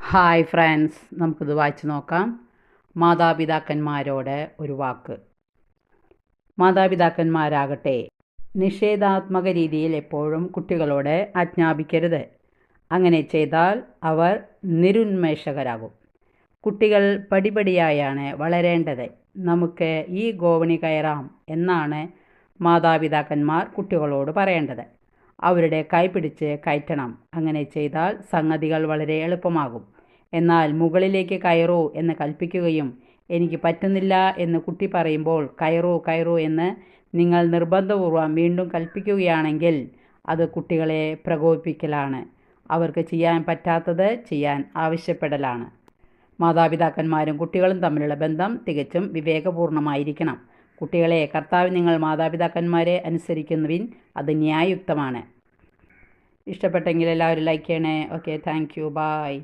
Hi friends, നമുക്കിത് വായിച്ചു നോക്കാം. മാതാപിതാക്കന്മാരോട് ഒരു വാക്ക്. മാതാപിതാക്കന്മാരാകട്ടെ നിഷേധാത്മക രീതിയിൽ എപ്പോഴും കുട്ടികളോട് ആജ്ഞാപിക്കരുത്. അങ്ങനെ ചെയ്താൽ അവർ നിരുന്മേഷകരാകും. കുട്ടികൾ പടിപടിയായാണ് വളരേണ്ടത്. നമുക്ക് ഈ ഗോവണി കയറാം എന്നാണ് മാതാപിതാക്കന്മാർ കുട്ടികളോട് പറയേണ്ടത്. അവരുടെ കൈ പിടിച്ച് കയറ്റണം. അങ്ങനെ ചെയ്താൽ സംഗതികൾ വളരെ എളുപ്പമാകും. എന്നാൽ മുകളിലേക്ക് കയറൂ എന്ന് കൽപ്പിക്കുകയും എനിക്ക് പറ്റുന്നില്ല എന്ന് കുട്ടി പറയുമ്പോൾ കയറൂ കയറൂ എന്ന് നിങ്ങൾ നിർബന്ധപൂർവ്വം വീണ്ടും കൽപ്പിക്കുകയാണെങ്കിൽ അത് കുട്ടികളെ പ്രകോപിപ്പിക്കലാണ്. അവർക്ക് ചെയ്യാൻ പറ്റാത്തത് ചെയ്യാൻ ആവശ്യപ്പെടലാണ്. മാതാപിതാക്കന്മാരും കുട്ടികളും തമ്മിലുള്ള ബന്ധം തികച്ചും വിവേകപൂർണ്ണമായിരിക്കണം. കുട്ടികളെ, കർത്താവ് നിങ്ങൾ മാതാപിതാക്കന്മാരെ അനുസരിക്കുന്നുവിൻ, അത് ന്യായയുക്തമാണ്. ഇഷ്ടപ്പെട്ടെങ്കിൽ എല്ലാവരും ലൈക്ക് ചെയ്യണേ. Okay, thank you, by.